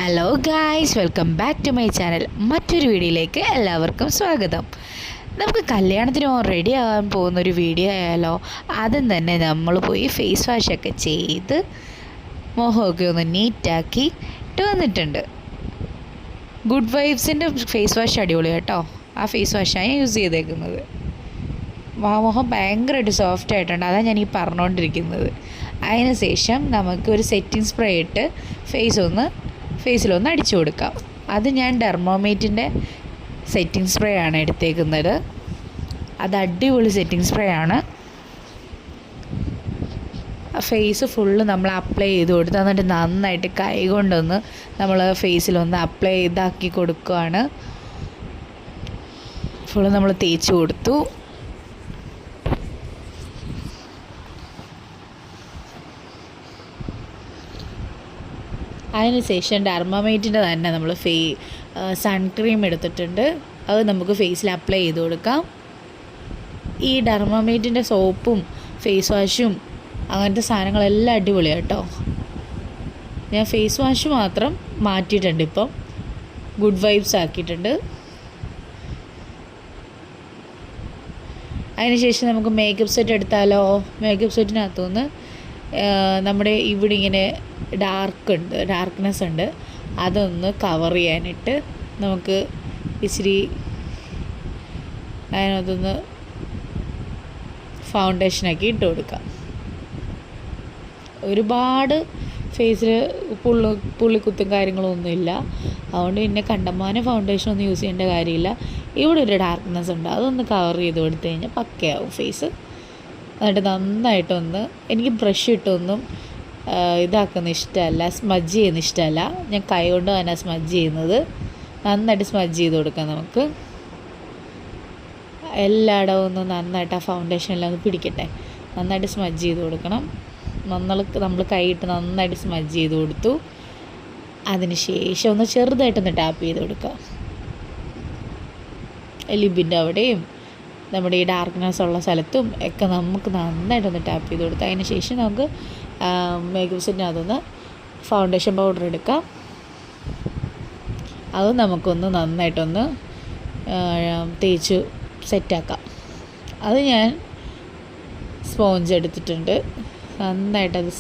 Hello guys, welcome back to my channel. മറ്റൊരു വീഡിയോയിലേക്ക് എല്ലാവർക്കും സ്വാഗതം. നമുക്ക് കല്യാണത്തിന് റെഡി ആകാൻ പോകുന്നൊരു വീഡിയോ ആയാലോ. ആദ്യം തന്നെ നമ്മൾ പോയി ഫേസ് വാഷൊക്കെ ചെയ്ത് മുഖമൊക്കെ ഒന്ന് നീറ്റാക്കി ഇട്ട് വന്നിട്ടുണ്ട്. ഗുഡ് വൈബ്സിൻ്റെ ഫേസ് വാഷ് അടിപൊളി കേട്ടോ. ആ ഫേസ് വാഷാണ് യൂസ് ചെയ്തേക്കുന്നത്. മുഖം ഭയങ്കരമായിട്ട് സോഫ്റ്റ് ആയിട്ടുണ്ട്, അതാണ് ഞാൻ ഈ പറഞ്ഞുകൊണ്ടിരിക്കുന്നത്. അതിന് ശേഷം നമുക്കൊരു സെറ്റിംഗ് സ്പ്രേ ഇട്ട് ഫേസിലൊന്ന് അടിച്ചു കൊടുക്കാം. അത് ഞാൻ ഡെർമോമേറ്റിൻ്റെ സെറ്റിംഗ് സ്പ്രേ ആണ് എടുത്തേക്കുന്നത്. അത് അടിപൊളി സെറ്റിംഗ് സ്പ്രേ ആണ്. ഫേസ് ഫുള്ള് നമ്മൾ അപ്ലൈ ചെയ്ത് കൊടുത്ത് എന്നിട്ട് നന്നായിട്ട് കൈ കൊണ്ടൊന്ന് നമ്മൾ ഫേസിലൊന്ന് അപ്ലൈ ചെയ്താക്കി കൊടുക്കുകയാണ്. ഫുള്ള് നമ്മൾ തേച്ച് കൊടുത്തു. അതിനുശേഷം ഡെർമോമേറ്റിൻ്റെ തന്നെ നമ്മൾ സൺക്രീം എടുത്തിട്ടുണ്ട്. അത് നമുക്ക് ഫേസിൽ അപ്ലൈ ചെയ്ത് കൊടുക്കാം. ഈ ഡെർമോമേറ്റിൻ്റെ സോപ്പും ഫേസ് വാഷും അങ്ങനത്തെ സാധനങ്ങളെല്ലാം അടിപൊളിയാണ് കേട്ടോ. ഞാൻ ഫേസ് വാഷ് മാത്രം മാറ്റിയിട്ടുണ്ട്, ഇപ്പം ഗുഡ് വൈബ്സ് ആക്കിയിട്ടുണ്ട്. അതിനുശേഷം നമുക്ക് മേക്കപ്പ് സെറ്റ് എടുത്താലോ. മേക്കപ്പ് സെറ്റിനകത്തുനിന്ന് നമ്മുടെ ഇവിടെ ഇങ്ങനെ ഡാർക്ക്നെസ് ഉണ്ട്, അതൊന്ന് കവർ ചെയ്യാനിട്ട് നമുക്ക് ഇച്ചിരി അതിനകത്തൊന്ന് ഫൗണ്ടേഷനാക്കി ഇട്ട് കൊടുക്കാം. ഒരുപാട് ഫേസിൽ പുള്ളിക്കുത്തും കാര്യങ്ങളൊന്നുമില്ല, അതുകൊണ്ട് പിന്നെ കണ്ടമാനം ഫൗണ്ടേഷനൊന്നും യൂസ് ചെയ്യേണ്ട കാര്യമില്ല. ഇവിടെ ഒരു ഡാർക്ക്നെസ് ഉണ്ട്, അതൊന്ന് കവർ ചെയ്ത് കൊടുത്തു കഴിഞ്ഞാൽ പക്കയാവും ഫേസ്. എന്നിട്ട് നന്നായിട്ടൊന്ന്, എനിക്ക് ബ്രഷ് ഇട്ടൊന്നും ഇതാക്കുന്ന ഇഷ്ടമല്ല, സ്മജ് ചെയ്യുന്ന ഇഷ്ടമല്ല. ഞാൻ കൈ കൊണ്ട് തന്നെ സ്മജ് ചെയ്യുന്നത്. നന്നായിട്ട് സ്മജ് ചെയ്ത് കൊടുക്കാം നമുക്ക്. എല്ലായിടവും ഒന്ന് നന്നായിട്ട് ആ ഫൗണ്ടേഷനെല്ലാം ഒന്ന് പിടിക്കട്ടെ. നന്നായിട്ട് സ്മജ് ചെയ്ത് കൊടുക്കണം. നമ്മൾ കൈയിട്ട് നന്നായിട്ട് സ്മജ് ചെയ്ത് കൊടുത്തു. അതിന് ശേഷം ഒന്ന് ചെറുതായിട്ടൊന്ന് ടാപ്പ് ചെയ്ത് കൊടുക്കുക. ലിബിൻ്റെ അവിടെയും നമ്മുടെ ഈ ഡാർക്ക്നെസ് ഉള്ള സ്ഥലത്തും ഒക്കെ നമുക്ക് നന്നായിട്ടൊന്ന് ടാപ്പ് ചെയ്ത് കൊടുക്കുക. അതിന് ശേഷം നമുക്ക് മേക്കപ്പ് സെറ്റിനകത്തൊന്ന് ഫൗണ്ടേഷൻ പൗഡർ എടുക്കാം. അത് നമുക്കൊന്ന് നന്നായിട്ടൊന്ന് തേച്ച് സെറ്റാക്കാം. അത് ഞാൻ സ്പോഞ്ച് എടുത്തിട്ടുണ്ട്. നന്നായിട്ടത്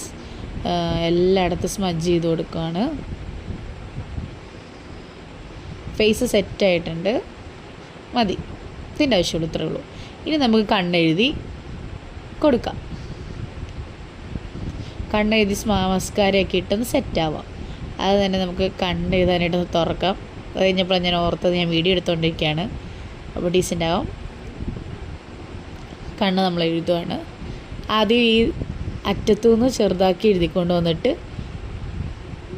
എല്ലായിടത്തും സ്മജ് ചെയ്ത് കൊടുക്കുകയാണ്. ഫേസ് സെറ്റായിട്ടുണ്ട്, മതി. ഇതിൻ്റെ ആവശ്യമുള്ളൂ, ഇത്രേ ഉള്ളൂ. ഇനി നമുക്ക് കണ്ണെഴുതി കൊടുക്കാം. കണ്ണെഴുതി മസ്കാരയൊക്കെ ഇട്ടൊന്ന് സെറ്റാവാം. അത് തന്നെ നമുക്ക് കണ്ണെഴുതാനായിട്ടൊന്ന് തുറക്കാം. അത് കഴിഞ്ഞപ്പോഴാണ് ഞാൻ ഓർത്തത്, ഞാൻ വീഡിയോ എടുത്തുകൊണ്ടിരിക്കുകയാണ്, അപ്പോൾ ഡീസൻ്റ് ആവും. കണ്ണ് നമ്മൾ എഴുതുകയാണ്. ആദ്യം ഈ അറ്റത്തുനിന്ന് ചെറുതാക്കി എഴുതിക്കൊണ്ട് വന്നിട്ട്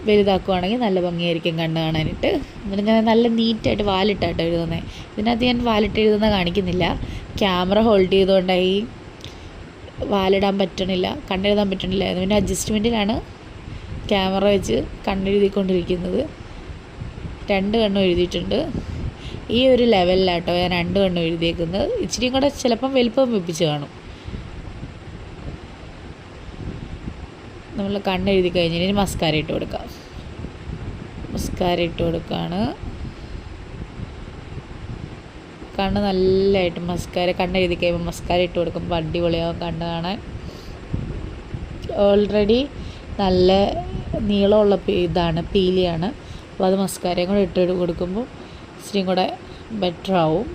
വലുതാക്കുവാണെങ്കിൽ നല്ല ഭംഗിയായിരിക്കും കണ്ണ് കാണാനായിട്ട്. എന്നിട്ട് ഞാൻ നല്ല നീറ്റായിട്ട് വാലിട്ടാട്ടോ എഴുതുന്നത്. ഇതിനകത്ത് ഞാൻ വാലിട്ട് എഴുതുന്ന കാണിക്കുന്നില്ല, ക്യാമറ ഹോൾഡ് ചെയ്തുകൊണ്ടായി വാലിടാൻ പറ്റണില്ല, കണ്ണെഴുതാൻ പറ്റണില്ല. പിന്നെ അഡ്ജസ്റ്റ്മെൻറ്റിലാണ് ക്യാമറ വെച്ച് കണ്ണെഴുതിക്കൊണ്ടിരിക്കുന്നത്. 2 കണ്ണും എഴുതിയിട്ടുണ്ട്. ഈ ഒരു ലെവലിലാട്ടോ ഞാൻ 2 കണ്ണും എഴുതിയേക്കുന്നത്. ഇച്ചിരിയും കൂടെ ചിലപ്പം വലിപ്പം വെപ്പിച്ച് കാണും. നമ്മൾ കണ്ണെഴുതി കഴിഞ്ഞാൽ ഇനി മസ്കാര ഇട്ട് കൊടുക്കാം. മസ്കാര ഇട്ട് കൊടുക്കുകയാണ്. കണ്ണ് നല്ലതായിട്ട് കണ്ണെഴുതി കഴിയുമ്പോൾ മസ്കാര ഇട്ട് കൊടുക്കുമ്പോൾ അടിപൊളിയാവും കണ്ണ് കാണാൻ. ഓൾറെഡി നല്ല നീളമുള്ള പീലിയാണ്, അപ്പോൾ അത് മസ്കാരയും കൂടെ ഇട്ട് കൊടുക്കുമ്പോൾ ഇച്ചിരിയും കൂടെ ബെറ്റർ ആവും.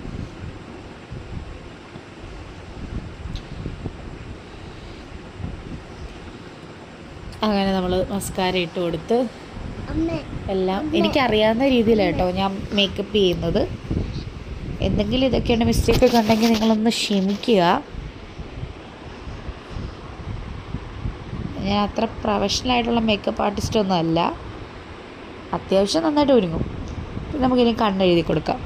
അങ്ങനെ നമ്മൾ മസ്കാര ഇട്ട് കൊടുത്ത് എല്ലാം എനിക്കറിയാവുന്ന രീതിയിലാണ് കേട്ടോ ഞാൻ മേക്കപ്പ് ചെയ്യുന്നത്. എന്തെങ്കിലും ഇതൊക്കെയാണ് മിസ്റ്റേക്കൊക്കെ ഉണ്ടെങ്കിൽ നിങ്ങളൊന്ന് ക്ഷമിക്കുക. ഞാൻ അത്ര പ്രൊഫഷണലായിട്ടുള്ള മേക്കപ്പ് ആർട്ടിസ്റ്റൊന്നും അല്ല. അത്യാവശ്യം നന്നായിട്ട് ഒരുങ്ങും. നമുക്കിനി കണ്ണെഴുതി കൊടുക്കാം.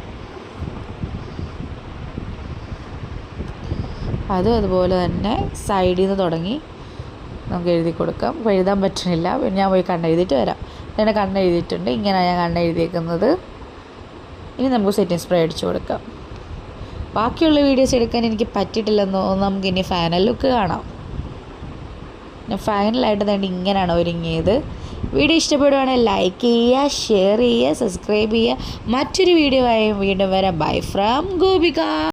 അതുപോലെ തന്നെ സൈഡിൽ നിന്ന് തുടങ്ങി നമുക്ക് എഴുതി കൊടുക്കാം. എഴുതാൻ പറ്റണില്ല, ഞാൻ പോയി കണ്ണെഴുതിയിട്ട് വരാം. ഞാൻ കണ്ണെഴുതിയിട്ടുണ്ട്. ഇങ്ങനെയാണ് ഞാൻ കണ്ണെഴുതിയേക്കുന്നത്. ഇനി നമുക്ക് സെറ്റിംഗ് സ്പ്രേ അടിച്ചു കൊടുക്കാം. ബാക്കിയുള്ള വീഡിയോസ് എടുക്കാൻ എനിക്ക് പറ്റിയിട്ടില്ലെന്നോ. നമുക്കിനി ഫൈനൽ ലുക്ക് കാണാം. ഫൈനലായിട്ട് തന്നെ ഇങ്ങനെയാണ് ഒരുങ്ങിയത്. വീഡിയോ ഇഷ്ടപ്പെടുവാണെങ്കിൽ ലൈക്ക് ചെയ്യുക, ഷെയർ ചെയ്യുക, സബ്സ്ക്രൈബ് ചെയ്യുക. മറ്റൊരു വീഡിയോ ആയി വീണ്ടും വരാം. Bye from Gopika.